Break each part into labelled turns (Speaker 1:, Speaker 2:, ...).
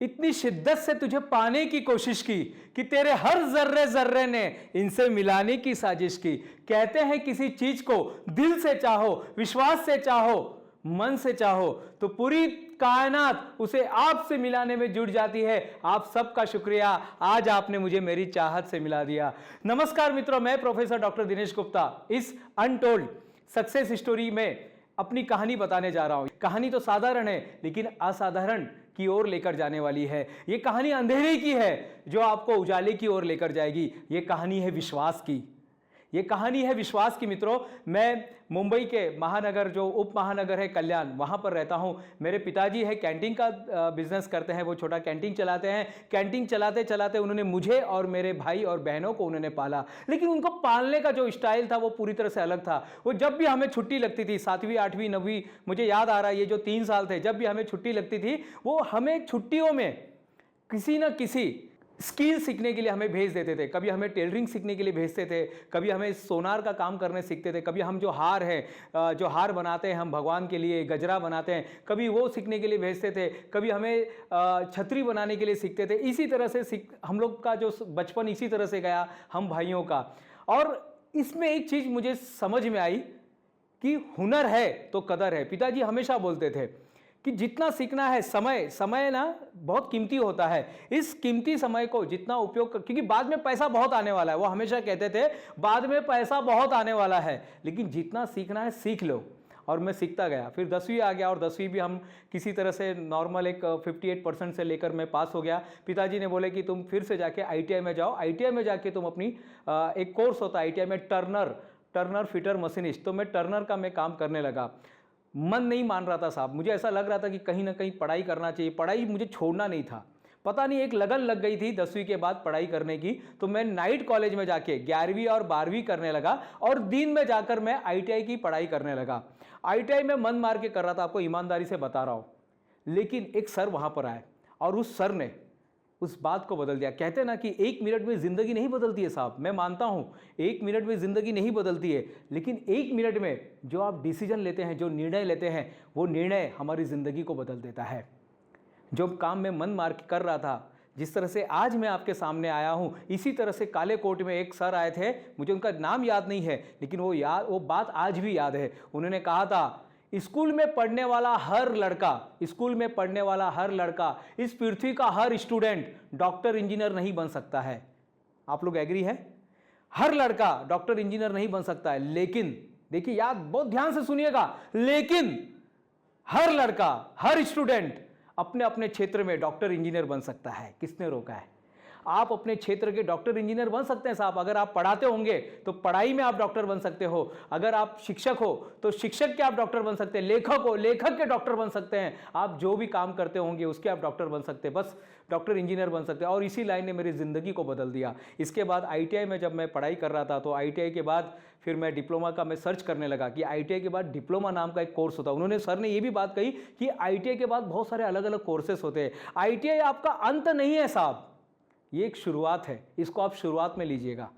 Speaker 1: इतनी शिद्दत से तुझे पाने की कोशिश की कि तेरे हर जर्रे जर्रे ने इनसे मिलाने की साजिश की। कहते हैं किसी चीज को दिल से चाहो, विश्वास से चाहो, मन से चाहो तो पूरी कायनात उसे आपसे मिलाने में जुट जाती है। आप सबका शुक्रिया, आज आपने मुझे मेरी चाहत से मिला दिया। नमस्कार मित्रों, मैं प्रोफेसर डॉक्टर दिनेश गुप्ता इस अनटोल्ड सक्सेस स्टोरी में अपनी कहानी बताने जा रहा हूं। कहानी तो साधारण है लेकिन असाधारण की ओर लेकर जाने वाली है। यह कहानी अंधेरे की है जो आपको उजाले की ओर लेकर जाएगी। यह कहानी है विश्वास की। यह कहानी है विश्वास की। मित्रों, मैं मुंबई के महानगर, जो उप महानगर है कल्याण, वहां पर रहता हूं। मेरे पिताजी है कैंटीन का बिजनेस करते हैं, वो छोटा कैंटीन चलाते हैं। कैंटीन चलाते चलाते उन्होंने मुझे और मेरे भाई और बहनों को उन्होंने पाला, लेकिन उनको पालने का जो स्टाइल था वो पूरी तरह से अलग था। वो जब भी हमें छुट्टी लगती थी, 7वीं 8वीं 9वीं, मुझे याद आ रहा है ये जो 3 साल थे, जब भी हमें छुट्टी लगती थी वो हमें छुट्टियों में किसी ना किसी स्किल सीखने के लिए हमें भेज देते थे। कभी हमें टेलरिंग सीखने के लिए भेजते थे, कभी हमें सोनार का काम करने सीखते थे, कभी हम जो हार है, जो हार बनाते हैं हम भगवान के लिए, गजरा बनाते हैं, कभी वो सीखने के लिए भेजते थे, कभी हमें छतरी बनाने के लिए सीखते थे। इसी तरह से हम लोग का जो बचपन इसी तरह से गया, हम भाइयों का। और इसमें एक चीज़ मुझे समझ में आई कि हुनर है तो कदर है। पिताजी हमेशा बोलते थे कि जितना सीखना है, समय ना बहुत कीमती होता है। इस कीमती समय को जितना उपयोग क्योंकि बाद में पैसा बहुत आने वाला है, वो हमेशा कहते थे बाद में पैसा बहुत आने वाला है, लेकिन जितना सीखना है सीख लो। और मैं सीखता गया। फिर 10वीं आ गया और 10वीं भी हम किसी तरह से नॉर्मल एक 58% से लेकर मैं पास हो गया। पिताजी ने बोले कि तुम फिर से जाके ITI में जाओ, ITI में जाके तुम अपनी एक कोर्स होता है ITI में, टर्नर फिटर मशीनिस्ट। तो मैं टर्नर का मैं काम करने लगा। मन नहीं मान रहा था साहब, मुझे ऐसा लग रहा था कि कहीं ना कहीं पढ़ाई करना चाहिए, पढ़ाई मुझे छोड़ना नहीं था। पता नहीं एक लगन लग गई थी 10वीं के बाद पढ़ाई करने की। तो मैं नाइट कॉलेज में जाके 11वीं और 12वीं करने लगा और दिन में जाकर मैं ITI की पढ़ाई करने लगा। ITI में मन मार के कर रहा था, आपको ईमानदारी से बता रहा हूं। लेकिन एक सर वहां पर आए और उस सर ने उस बात को बदल दिया। कहते हैं ना कि 1 मिनट में जिंदगी नहीं बदलती है साहब, मैं मानता हूं 1 मिनट में जिंदगी नहीं बदलती है, लेकिन 1 मिनट में जो आप डिसीजन लेते हैं, जो निर्णय लेते हैं, वो निर्णय हमारी जिंदगी को बदल देता है। जो काम मैं मन मार के कर रहा था, जिस तरह से आज मैं आपके सामने आया हूं, इसी तरह से काले कोट में एक सर आए थे, मुझे उनका नाम याद नहीं है, लेकिन वो बात आज भी याद है। उन्होंने कहा था, स्कूल में पढ़ने वाला हर लड़का, इस पृथ्वी का हर स्टूडेंट डॉक्टर इंजीनियर नहीं बन सकता है। आप लोग एग्री है? हर लड़का डॉक्टर इंजीनियर नहीं बन सकता है, लेकिन देखिए, याद बहुत ध्यान से सुनिएगा, लेकिन हर लड़का, हर स्टूडेंट अपने अपने क्षेत्र में डॉक्टर इंजीनियर बन सकता है। किसने रोका है? आप अपने क्षेत्र के डॉक्टर इंजीनियर बन सकते हैं साहब। अगर आप पढ़ाते होंगे तो पढ़ाई में आप डॉक्टर बन सकते हो, अगर आप शिक्षक हो तो शिक्षक के आप डॉक्टर बन सकते हैं, लेखक हो लेखक के डॉक्टर बन सकते हैं, आप जो भी काम करते होंगे उसके आप डॉक्टर बन सकते हैं, बस डॉक्टर इंजीनियर बन सकते हैं। और इसी लाइन ने मेरी ज़िंदगी को बदल दिया। इसके बाद ITI में जब मैं पढ़ाई कर रहा था तो ITI के बाद फिर मैं डिप्लोमा का मैं सर्च करने लगा कि ITI के बाद डिप्लोमा नाम का एक कोर्स होता है। उन्होंने, सर ने ये भी बात कही कि ITI के बाद बहुत सारे अलग अलग कोर्सेस होते हैं। ITI आपका अंत नहीं है साहब, ये एक शुरुआत है, इसको आप शुरुआत में लीजिएगा।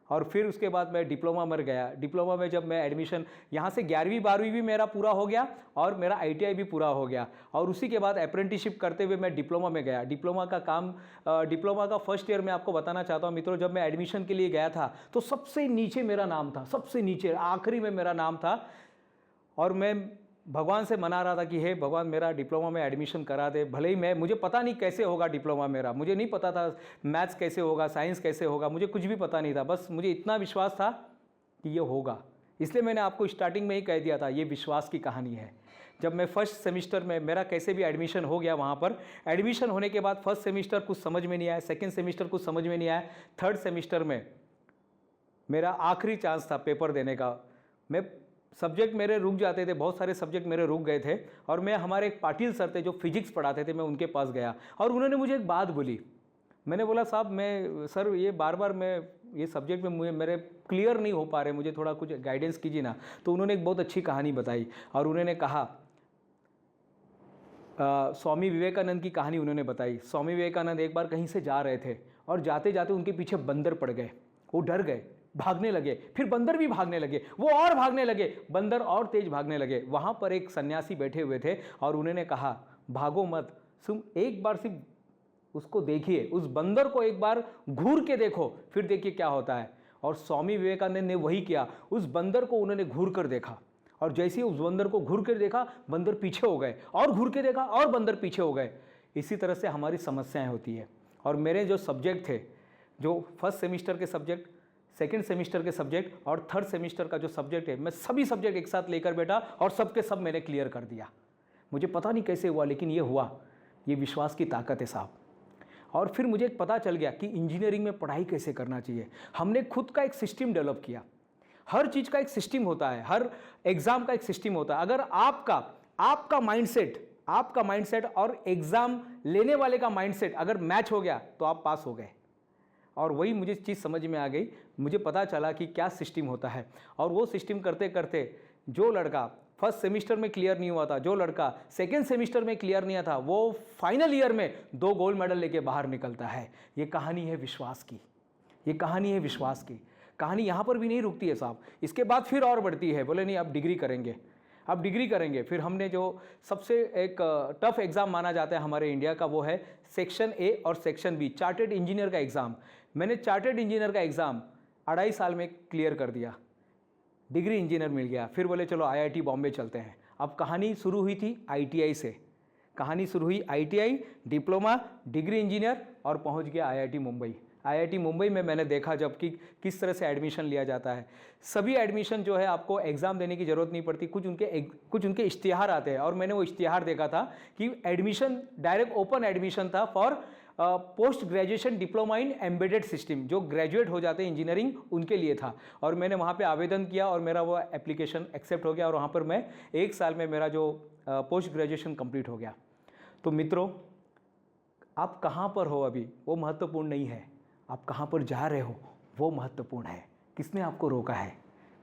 Speaker 1: और फिर उसके बाद मैं डिप्लोमा में गया। डिप्लोमा में जब मैं एडमिशन, यहाँ से 11वीं 12वीं भी मेरा पूरा हो गया और मेरा ITI भी पूरा हो गया। और उसी के बाद अप्रेंटिसशिप करते हुए मैं डिप्लोमा में गया। डिप्लोमा का फर्स्ट ईयर मैं आपको बताना चाहता हूँ मित्रों, जब मैं एडमिशन के लिए गया था तो सबसे नीचे मेरा नाम था, सबसे नीचे आखिरी में मेरा नाम था। और मैं भगवान से मना रहा था कि हे भगवान, मेरा डिप्लोमा में एडमिशन करा दे। भले ही मुझे पता नहीं कैसे होगा डिप्लोमा मेरा, मुझे नहीं पता था मैथ्स कैसे होगा, साइंस कैसे होगा, मुझे कुछ भी पता नहीं था। बस मुझे इतना विश्वास था कि ये होगा। इसलिए मैंने आपको स्टार्टिंग में ही कह दिया था, ये विश्वास की कहानी है। जब मैं फर्स्ट सेमिस्टर में, मेरा कैसे भी एडमिशन हो गया, वहाँ पर एडमिशन होने के बाद फर्स्ट सेमिस्टर कुछ समझ में नहीं आया, सेकेंड सेमिस्टर कुछ समझ में नहीं आया, थर्ड सेमिस्टर में मेरा आखिरी चांस था पेपर देने का। सब्जेक्ट मेरे रुक जाते थे, बहुत सारे सब्जेक्ट मेरे रुक गए थे। और मैं, हमारे एक पाटिल सर थे जो फिजिक्स पढ़ाते थे, मैं उनके पास गया और उन्होंने मुझे एक बात बोली। मैंने बोला, साहब सर ये बार बार मैं ये सब्जेक्ट में मेरे क्लियर नहीं हो पा रहे, मुझे थोड़ा कुछ गाइडेंस कीजिए ना। तो उन्होंने एक बहुत अच्छी कहानी बताई और उन्होंने कहा, स्वामी विवेकानंद की कहानी उन्होंने बताई। स्वामी विवेकानंद एक बार कहीं से जा रहे थे और जाते जाते उनके पीछे बंदर पड़ गए, वो डर गए, भागने लगे, फिर बंदर भी भागने लगे, वो और भागने लगे, बंदर और तेज भागने लगे। वहां पर एक सन्यासी बैठे हुए थे और उन्होंने कहा, भागो मत, एक बार सिर्फ उसको देखिए, उस बंदर को एक बार घूर के देखो, फिर देखिए क्या होता है। और स्वामी विवेकानंद ने वही किया, उस बंदर को उन्होंने घूर कर देखा, और जैसे ही उस बंदर को घूर कर देखा, बंदर पीछे हो गए, और घूर के देखा और बंदर पीछे हो गए। इसी तरह से हमारी समस्याएं होती है। और मेरे जो सब्जेक्ट थे, जो फर्स्ट सेमिस्टर के सब्जेक्ट, सेकंड सेमिस्टर के सब्जेक्ट और थर्ड सेमिस्टर का जो सब्जेक्ट है, मैं सभी सब्जेक्ट एक साथ लेकर बैठा और सबके सब मैंने क्लियर कर दिया। मुझे पता नहीं कैसे हुआ, लेकिन ये हुआ। ये विश्वास की ताकत है साहब। और फिर मुझे पता चल गया कि इंजीनियरिंग में पढ़ाई कैसे करना चाहिए। हमने खुद का एक सिस्टम डेवलप किया। हर चीज़ का एक सिस्टम होता है, हर एग्ज़ाम का एक सिस्टम होता है। अगर आपका माइंडसेट और एग्ज़ाम लेने वाले का माइंडसेट अगर मैच हो गया तो आप पास हो गए। और वही मुझे चीज़ समझ में आ गई, मुझे पता चला कि क्या सिस्टम होता है। और वो सिस्टम करते करते जो लड़का फर्स्ट सेमिस्टर में क्लियर नहीं हुआ था, जो लड़का सेकेंड सेमिस्टर में क्लियर नहीं था, वो फाइनल ईयर में 2 गोल्ड मेडल लेके बाहर निकलता है। ये कहानी है विश्वास की, ये कहानी है विश्वास की। कहानी यहाँ पर भी नहीं रुकती है साहब, इसके बाद फिर और बढ़ती है। बोले नहीं, अब डिग्री करेंगे, अब डिग्री करेंगे। फिर हमने जो सबसे एक टफ एग्ज़ाम माना जाता है हमारे इंडिया का, वो है सेक्शन ए और सेक्शन बी, चार्टेड इंजीनियर का एग्ज़ाम। मैंने चार्टेड इंजीनियर का एग्ज़ाम 2.5 साल में क्लियर कर दिया, डिग्री इंजीनियर मिल गया। फिर बोले चलो IIT बॉम्बे चलते हैं। अब कहानी शुरू हुई थी ITI से, कहानी शुरू हुई ITI, डिप्लोमा, डिग्री इंजीनियर, और पहुंच गया IIT मुंबई। IIT मुंबई में मैंने देखा जब कि किस तरह से एडमिशन लिया जाता है। सभी एडमिशन जो है आपको एग्ज़ाम देने की ज़रूरत नहीं पड़ती, कुछ उनके इश्तिहार आते हैं। और मैंने वो इश्तिहार देखा था कि एडमिशन डायरेक्ट ओपन एडमिशन था for post graduation diploma in embedded system, जो ग्रेजुएट हो जाते हैं इंजीनियरिंग उनके लिए था। और मैंने वहाँ पे आवेदन किया और मेरा वो एप्लीकेशन एक्सेप्ट हो गया, और वहाँ पर मैं 1 साल में मेरा जो पोस्ट ग्रेजुएशन कंप्लीट हो गया। तो मित्रों, आप कहाँ पर हो अभी वो महत्वपूर्ण नहीं है, आप कहाँ पर जा रहे हो वो महत्वपूर्ण है। किसने आपको रोका है,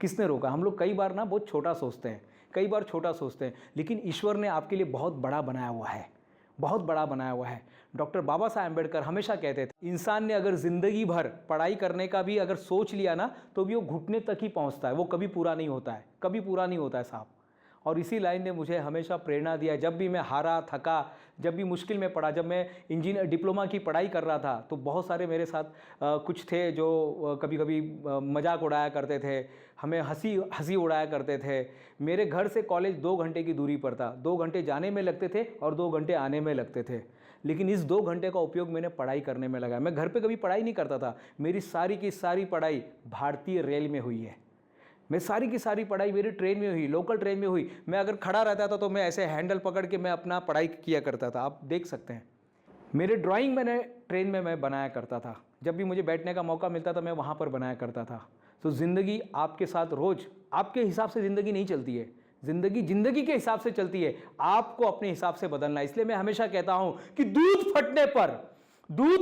Speaker 1: किसने रोका? हम लोग कई बार ना बहुत छोटा सोचते हैं, कई बार छोटा सोचते हैं, लेकिन ईश्वर ने आपके लिए बहुत बड़ा बनाया हुआ है, बहुत बड़ा बनाया हुआ है। डॉक्टर बाबा साहब अम्बेडकर हमेशा कहते थे, इंसान ने अगर ज़िंदगी भर पढ़ाई करने का भी अगर सोच लिया ना, तो भी वो घुटने तक ही पहुंचता है, वो कभी पूरा नहीं होता है, कभी पूरा नहीं होता है साहब। और इसी लाइन ने मुझे हमेशा प्रेरणा दिया। जब भी मैं हारा, थका, जब भी मुश्किल में पड़ा, जब मैं इंजीनियर डिप्लोमा की पढ़ाई कर रहा था, तो बहुत सारे मेरे साथ कुछ थे जो कभी कभी मजाक उड़ाया करते थे, हमें हंसी उड़ाया करते थे। मेरे घर से कॉलेज 2 घंटे की दूरी पर था, 2 घंटे जाने में लगते थे और 2 घंटे आने में लगते थे। लेकिन इस 2 घंटे का उपयोग मैंने पढ़ाई करने में लगाया। मैं घर पे कभी पढ़ाई नहीं करता था, मेरी सारी की सारी पढ़ाई भारतीय रेल में हुई है। मैं सारी की सारी पढ़ाई मेरी ट्रेन में हुई, लोकल ट्रेन में हुई। मैं अगर खड़ा रहता था तो मैं ऐसे हैंडल पकड़ के मैं अपना पढ़ाई किया करता था। आप देख सकते हैं मेरे ड्राइंग मैंने ट्रेन में मैं बनाया करता था। जब भी मुझे बैठने का मौका मिलता था मैं वहाँ पर बनाया करता था। तो ज़िंदगी आपके साथ रोज़ आपके हिसाब से ज़िंदगी नहीं चलती है, ज़िंदगी के हिसाब से चलती है। आपको अपने हिसाब से बदलना है। इसलिए मैं हमेशा कहता हूँ कि दूध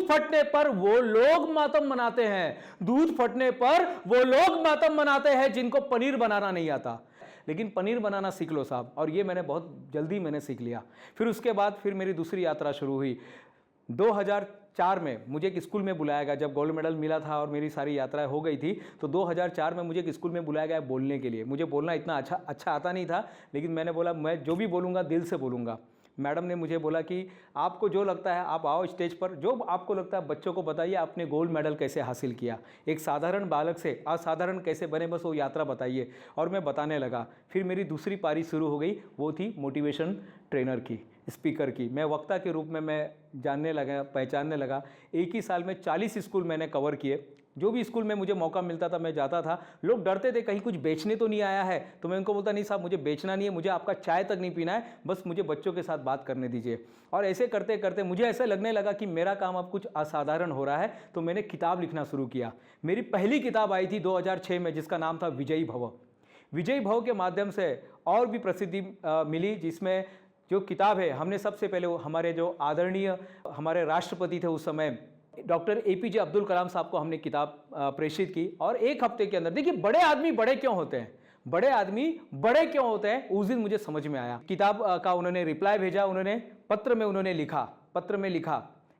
Speaker 1: फटने पर वो लोग मातम मनाते हैं, दूध फटने पर वो लोग मातम मनाते हैं जिनको पनीर बनाना नहीं आता। लेकिन पनीर बनाना सीख लो साहब। और ये मैंने बहुत जल्दी मैंने सीख लिया। फिर उसके बाद फिर मेरी दूसरी यात्रा शुरू हुई। 2004 में मुझे एक स्कूल में बुलाया गया, जब गोल्ड मेडल मिला था और मेरी सारी यात्राएं हो गई थी, तो 2004 में मुझे एक स्कूल में बुलाया गया बोलने के लिए। मुझे बोलना इतना अच्छा आता नहीं था, लेकिन मैंने बोला मैं जो भी बोलूँगा दिल से बोलूँगा। मैडम ने मुझे बोला कि आपको जो लगता है आप आओ स्टेज पर, जो आपको लगता है बच्चों को बताइए आपने गोल्ड मेडल कैसे हासिल किया, एक साधारण बालक से असाधारण कैसे बने, बस वो यात्रा बताइए। और मैं बताने लगा। फिर मेरी दूसरी पारी शुरू हो गई, वो थी मोटिवेशन ट्रेनर की, स्पीकर की। मैं वक्ता के रूप में मैं जानने लगा, पहचानने लगा। एक ही साल में 40 स्कूल मैंने कवर किए। जो भी स्कूल में मुझे मौका मिलता था मैं जाता था। लोग डरते थे कहीं कुछ बेचने तो नहीं आया है, तो मैं उनको बोलता नहीं साहब मुझे बेचना नहीं है, मुझे आपका चाय तक नहीं पीना है, बस मुझे बच्चों के साथ बात करने दीजिए। और ऐसे करते करते मुझे ऐसा लगने लगा कि मेरा काम अब कुछ असाधारण हो रहा है, तो मैंने किताब लिखना शुरू किया। मेरी पहली किताब आई थी 2006 में, जिसका नाम था विजयी भव। विजयी भव के माध्यम से और भी प्रसिद्धि मिली, जिसमें जो किताब है हमने सबसे पहले हमारे जो आदरणीय हमारे राष्ट्रपति थे उस समय डॉक्टर APJ अब्दुल कलाम साहब को हमने किताब प्रेषित की। और 1 हफ्ते के अंदर, देखिए बड़े आदमी बड़े क्यों होते हैं, बड़े आदमी बड़े क्यों होते हैं, उस दिन मुझे समझ में आया। किताब का उन्होंने रिप्लाई भेजा, उन्होंने पत्र में लिखा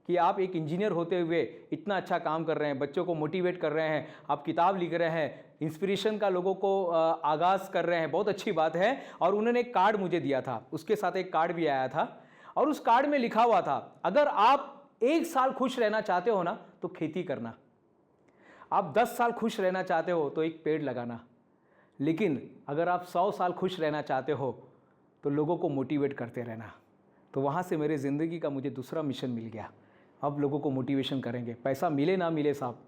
Speaker 1: कि आप एक इंजीनियर होते हुए इतना अच्छा काम कर रहे हैं, बच्चों को मोटिवेट कर रहे हैं, आप किताब लिख रहे हैं, इंस्पिरेशन का लोगों को आगाज़ कर रहे हैं, बहुत अच्छी बात है। और उन्होंने एक कार्ड मुझे दिया था, उसके साथ एक कार्ड भी आया था। और उस कार्ड में लिखा हुआ था, अगर आप 1 साल खुश रहना चाहते हो ना तो खेती करना, आप 10 साल खुश रहना चाहते हो तो एक पेड़ लगाना, लेकिन अगर आप 100 साल खुश रहना चाहते हो तो लोगों को मोटिवेट करते रहना। तो वहाँ से मेरे ज़िंदगी का मुझे दूसरा मिशन मिल गया। अब लोगों को मोटिवेशन करेंगे, पैसा मिले ना मिले साहब,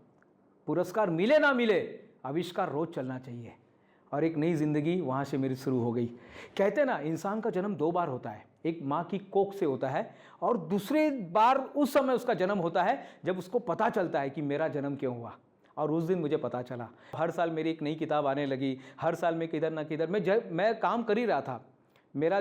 Speaker 1: पुरस्कार मिले ना मिले, आविष्कार रोज़ चलना चाहिए। और एक नई ज़िंदगी वहाँ से मेरी शुरू हो गई। कहते हैं ना, इंसान का जन्म 2 बार होता है, एक माँ की कोख से होता है और दूसरे बार उस समय उसका जन्म होता है जब उसको पता चलता है कि मेरा जन्म क्यों हुआ। और उस दिन मुझे पता चला। हर साल मेरी एक नई किताब आने लगी, हर साल मैं किधर ना किधर मैं काम कर ही रहा था। मेरा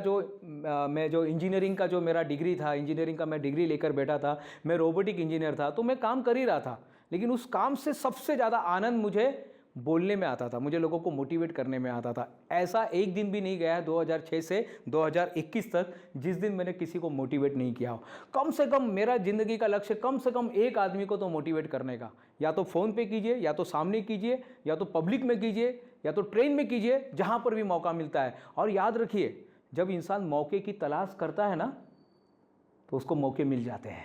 Speaker 1: मैं जो इंजीनियरिंग का जो मेरा डिग्री था, इंजीनियरिंग का मैं डिग्री लेकर बैठा था, मैं रोबोटिक इंजीनियर था, तो मैं काम कर ही रहा था। लेकिन उस काम से सबसे ज़्यादा आनंद मुझे बोलने में आता था, मुझे लोगों को मोटिवेट करने में आता था। ऐसा एक दिन भी नहीं गया है 2006 से 2021 तक जिस दिन मैंने किसी को मोटिवेट नहीं किया हो। कम से कम मेरा ज़िंदगी का लक्ष्य कम से कम एक आदमी को तो मोटिवेट करने का, या तो फ़ोन पे कीजिए, या तो सामने कीजिए, या तो पब्लिक में कीजिए, या तो ट्रेन में कीजिए, जहाँ पर भी मौका मिलता है। और याद रखिए, जब इंसान मौके की तलाश करता है ना तो उसको मौके मिल जाते हैं।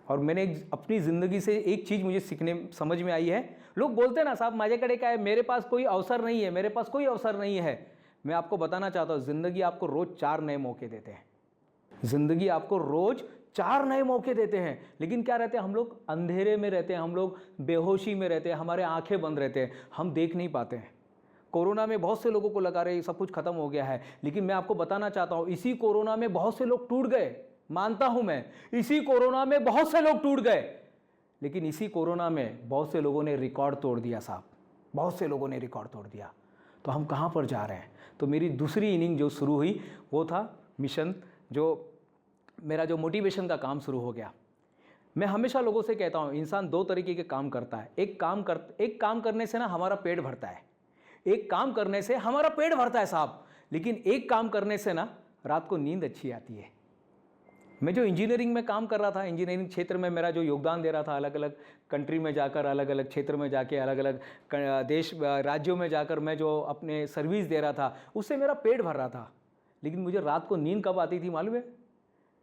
Speaker 1: और मैंने अपनी ज़िंदगी से एक चीज़ मुझे समझ में आई है। लोग बोलते हैं ना, साहब माझ्याकडे क्या है, मेरे पास कोई अवसर नहीं है, मेरे पास कोई अवसर नहीं है। मैं आपको बताना चाहता हूँ, ज़िंदगी आपको रोज़ 4 नए मौके देते हैं। ज़िंदगी आपको रोज़ 4 नए मौके देते हैं। लेकिन क्या रहते हैं, हम लोग अंधेरे में रहते हैं, हम लोग बेहोशी में रहते हैं, हमारे आंखें बंद रहते हैं, हम देख नहीं पाते हैं। कोरोना में बहुत से लोगों को लगा रहे सब कुछ खत्म हो गया है, लेकिन मैं आपको बताना चाहता हूँ, इसी कोरोना में बहुत से लोग टूट गए। मानता हूं मैं, इसी कोरोना में बहुत से लोग टूट गए, लेकिन इसी कोरोना में बहुत से लोगों ने रिकॉर्ड तोड़ दिया साहब, बहुत से लोगों ने रिकॉर्ड तोड़ दिया। तो हम कहां पर जा रहे हैं? तो मेरी दूसरी इनिंग जो शुरू हुई वो था मिशन, जो मेरा जो मोटिवेशन का काम शुरू हो गया। मैं हमेशा लोगों से कहता हूं, इंसान 2 तरीके के काम करता है। एक काम करने से ना हमारा पेट भरता है, एक काम करने से हमारा पेट भरता है साहब, लेकिन एक काम करने से ना रात को नींद अच्छी आती है। मैं जो इंजीनियरिंग में काम कर रहा था, इंजीनियरिंग क्षेत्र में मेरा जो योगदान दे रहा था, अलग अलग कंट्री में जाकर, अलग अलग क्षेत्र में जाके, अलग अलग देश राज्यों में जाकर मैं जो अपने सर्विस दे रहा था, उससे मेरा पेट भर रहा था। लेकिन मुझे रात को नींद कब आती थी मालूम है?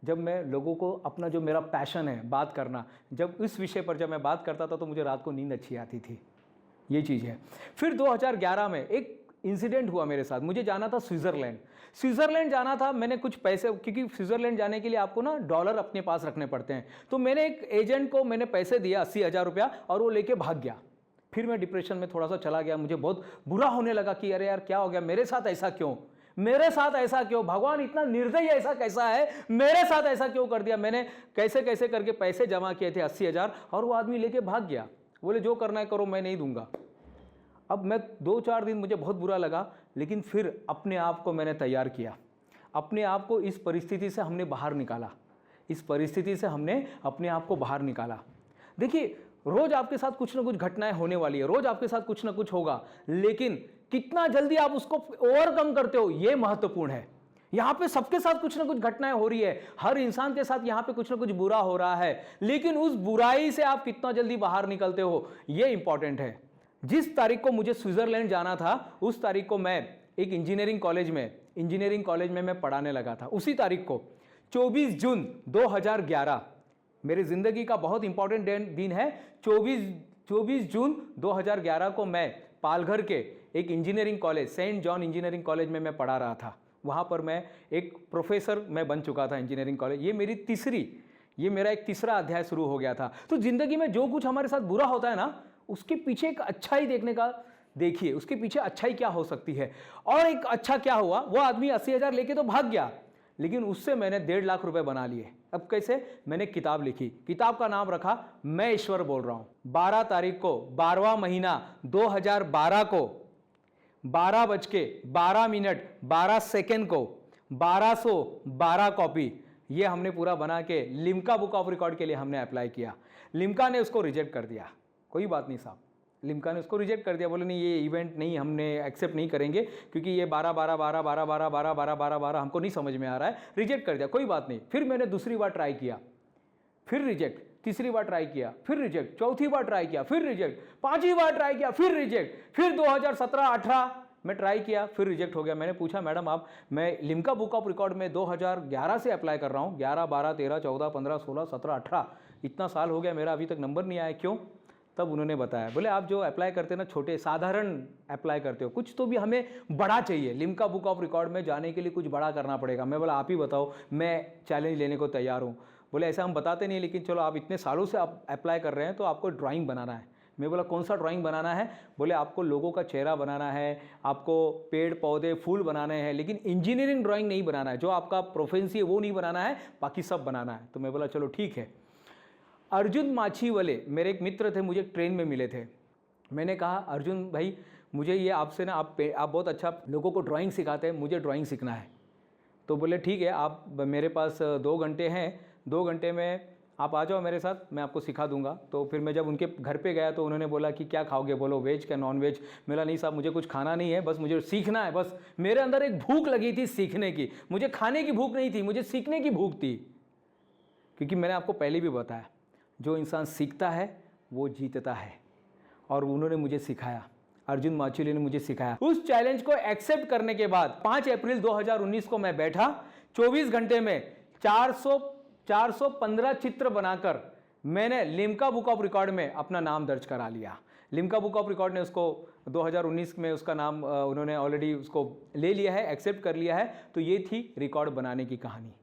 Speaker 1: जब मैं लोगों को अपना जो मेरा पैशन है बात करना, जब इस विषय पर जब मैं बात करता था तो मुझे रात को नींद अच्छी आती थी। ये चीज़ है। फिर 2011 में एक इंसिडेंट हुआ मेरे साथ। मुझे जाना था स्विट्ज़रलैंड जाना था। मैंने कुछ पैसे, क्योंकि स्विट्ज़रलैंड जाने के लिए आपको ना डॉलर अपने पास रखने पड़ते हैं, तो मैंने एक एजेंट को मैंने पैसे दिया 80,000 रुपया, और वो लेके भाग गया। फिर मैं डिप्रेशन में थोड़ा सा चला गया, मुझे बहुत बुरा होने लगा कि अरे यार क्या हो गया, मेरे साथ ऐसा क्यों, मेरे साथ ऐसा क्यों, भगवान इतना निर्दयी ऐसा कैसा है, मेरे साथ ऐसा क्यों कर दिया। मैंने कैसे कैसे करके पैसे जमा किए थे 80,000, और वो आदमी लेके भाग गया। बोले जो करना है करो, मैं नहीं दूंगा। अब मैं 2-4 दिन मुझे बहुत बुरा लगा, लेकिन फिर अपने आप को मैंने तैयार किया, अपने आप को इस परिस्थिति से हमने बाहर निकाला, इस परिस्थिति से हमने अपने आप को बाहर निकाला। देखिए, रोज़ आपके साथ कुछ ना कुछ घटनाएं होने वाली है, रोज़ आपके साथ कुछ ना कुछ होगा, लेकिन कितना जल्दी आप उसको ओवरकम करते हो ये महत्वपूर्ण है। यहाँ पे सबके साथ कुछ ना कुछ घटनाएं हो रही है, हर इंसान के साथ यहाँ पे कुछ ना कुछ बुरा हो रहा है, लेकिन उस बुराई से आप कितना जल्दी बाहर निकलते हो ये इंपॉर्टेंट है। जिस तारीख को मुझे स्विट्जरलैंड जाना था, उस तारीख को मैं एक इंजीनियरिंग कॉलेज में मैं पढ़ाने लगा था। उसी तारीख को 24 जून 2011 मेरी ज़िंदगी का बहुत इंपॉर्टेंट दिन है। 24 जून 2011 को मैं पालघर के एक engineering college, Saint John engineering college में मैं पढ़ा रहा था। वहाँ पर मैं एक प्रोफेसर मैं बन चुका था इंजीनियरिंग कॉलेज। ये मेरा एक तीसरा अध्याय शुरू हो गया था। तो ज़िंदगी में जो कुछ हमारे साथ बुरा होता है ना, उसके पीछे एक अच्छाई देखने का देखिए, उसके पीछे अच्छाई क्या हो सकती है। और एक अच्छा क्या हुआ, वो आदमी 80,000 लेके तो भाग गया, लेकिन उससे मैंने 1.5 लाख रुपए बना लिए। अब कैसे? मैंने किताब लिखी, किताब का नाम रखा मैं ईश्वर बोल रहा हूँ। 12 तारीख को 12वां महीना 2012 को 12:12 को 1212 कॉपी ये हमने पूरा बना के लिम्का बुक ऑफ रिकॉर्ड के लिए हमने अप्लाई किया। लिम्का ने उसको रिजेक्ट कर दिया। कोई बात नहीं साहब, लिम्का ने उसको रिजेक्ट कर दिया, बोले नहीं ये इवेंट नहीं, हमने एक्सेप्ट नहीं करेंगे, क्योंकि ये 12 हमको नहीं समझ में आ रहा है, रिजेक्ट कर दिया। कोई बात नहीं। फिर मैंने दूसरी बार ट्राई किया, फिर रिजेक्ट, तीसरी बार ट्राई किया, फिर रिजेक्ट, चौथी बार ट्राई किया, फिर रिजेक्ट, 5वीं बार ट्राई किया, फिर रिजेक्ट। फिर 2017-18 मैं ट्राई किया, फिर रिजेक्ट हो गया। मैंने पूछा मैडम आप, मैं लिम्का बुक ऑफ रिकॉर्ड में 2011 से अप्लाई कर रहा हूँ, 11, 12, 13, 14, 15, 16, 17, 18, इतना साल हो गया, मेरा अभी तक नंबर नहीं आया, क्यों? तब उन्होंने बताया, बोले आप जो अप्लाई करते हैं ना, छोटे साधारण अप्लाई करते हो, कुछ तो भी हमें बड़ा चाहिए, लिम्का बुक ऑफ रिकॉर्ड में जाने के लिए कुछ बड़ा करना पड़ेगा। मैं बोला आप ही बताओ, मैं चैलेंज लेने को तैयार हूँ। बोले ऐसा हम बताते नहीं, लेकिन चलो आप इतने सालों से आप अप्लाई कर रहे हैं तो आपको ड्राइंग बनाना है। मैं बोला कौन सा ड्राइंग बनाना है? बोले आपको लोगों का चेहरा बनाना है, आपको पेड़ पौधे फूल बनाने हैं, लेकिन इंजीनियरिंग ड्राइंग नहीं बनाना है, जो आपका प्रोफेंसी है वो नहीं बनाना है, बाकी सब बनाना है। तो मैं बोला चलो ठीक है। अर्जुन माछीवाले मेरे एक मित्र थे, मुझे ट्रेन में मिले थे। मैंने कहा अर्जुन भाई, मुझे ये आपसे ना, आप बहुत अच्छा लोगों को ड्राइंग सिखाते हैं, मुझे ड्राइंग सीखना है। तो बोले ठीक है, आप मेरे पास 2 घंटे हैं, 2 घंटे में आप आ जाओ मेरे साथ, मैं आपको सिखा दूंगा। तो फिर मैं जब उनके घर पे गया तो उन्होंने बोला कि क्या खाओगे? बोलो वेज क्या नॉन वेज? मेरा नहीं साहब, मुझे कुछ खाना नहीं है, बस मुझे सीखना है। बस मेरे अंदर एक भूख लगी थी सीखने की, मुझे खाने की भूख नहीं थी, मुझे सीखने की भूख थी। क्योंकि मैंने आपको पहले भी बताया, जो इंसान सीखता है वो जीतता है, और उन्होंने मुझे सिखाया, अर्जुन माछीवाले ने मुझे सिखाया। उस चैलेंज को एक्सेप्ट करने के बाद 5 अप्रैल 2019 को मैं बैठा, 24 घंटे में 415 चित्र बनाकर मैंने लिम्का बुक ऑफ रिकॉर्ड में अपना नाम दर्ज करा लिया। लिम्का बुक ऑफ रिकॉर्ड ने उसको 2019 में उसका नाम उन्होंने ऑलरेडी उसको ले लिया है, एक्सेप्ट कर लिया है। तो ये थी रिकॉर्ड बनाने की कहानी।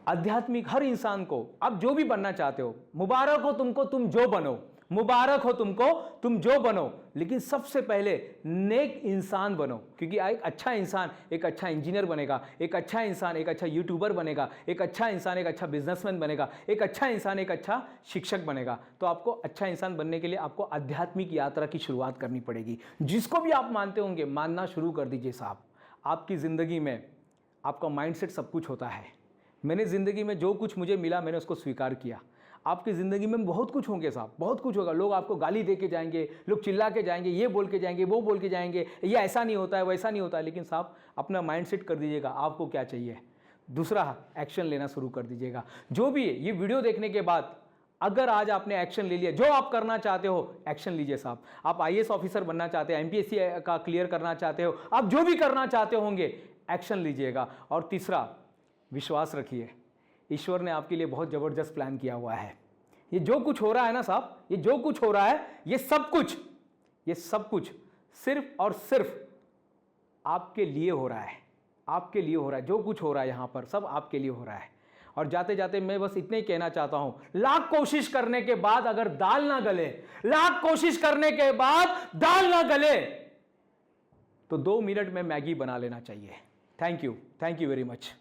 Speaker 1: आध्यात्मिक हर इंसान को, आप जो भी बनना चाहते हो, मुबारक हो तुमको, तुम जो बनो, मुबारक हो तुमको, तुम जो बनो, लेकिन सबसे पहले नेक इंसान बनो। क्योंकि एक अच्छा इंसान एक अच्छा इंजीनियर बनेगा, एक अच्छा इंसान एक अच्छा यूट्यूबर बनेगा, एक अच्छा इंसान एक अच्छा बिजनेसमैन बनेगा, एक अच्छा इंसान एक अच्छा शिक्षक बनेगा। तो आपको अच्छा इंसान बनने के लिए आपको आध्यात्मिक यात्रा की शुरुआत करनी पड़ेगी। जिसको भी आप मानते होंगे, मानना शुरू कर दीजिए साहब। आपकी ज़िंदगी में आपका माइंडसेट सब कुछ होता है। मैंने ज़िंदगी में जो कुछ मुझे मिला, मैंने उसको स्वीकार किया। आपकी ज़िंदगी में बहुत कुछ होंगे साहब, बहुत कुछ होगा। लोग आपको गाली दे के जाएंगे, लोग चिल्ला के जाएंगे, ये बोल के जाएंगे, वो बोल के जाएंगे, ये ऐसा नहीं होता है, वैसा नहीं होता है। लेकिन साहब अपना माइंडसेट कर दीजिएगा, आपको क्या चाहिए। दूसरा, एक्शन लेना शुरू कर दीजिएगा। जो भी है, ये वीडियो देखने के बाद अगर आज आपने एक्शन ले लिया, जो आप करना चाहते हो एक्शन लीजिए साहब। आप IAS ऑफिसर बनना चाहते हैं, MPSC का क्लियर करना चाहते हो, आप जो भी करना चाहते होंगे एक्शन लीजिएगा। और तीसरा, विश्वास रखिए, ईश्वर ने आपके लिए बहुत ज़बरदस्त प्लान किया हुआ है। ये जो कुछ हो रहा है ना साहब, ये जो कुछ हो रहा है, ये सब कुछ सिर्फ और सिर्फ आपके लिए हो रहा है, आपके लिए हो रहा है। जो कुछ हो रहा है यहाँ पर सब आपके लिए हो रहा है। और जाते जाते मैं बस इतने ही कहना चाहता हूं, लाख कोशिश करने के बाद अगर दाल ना गले, लाख कोशिश करने के बाद दाल ना गले, तो 2 मिनट में मैगी बना लेना चाहिए। Thank you very much.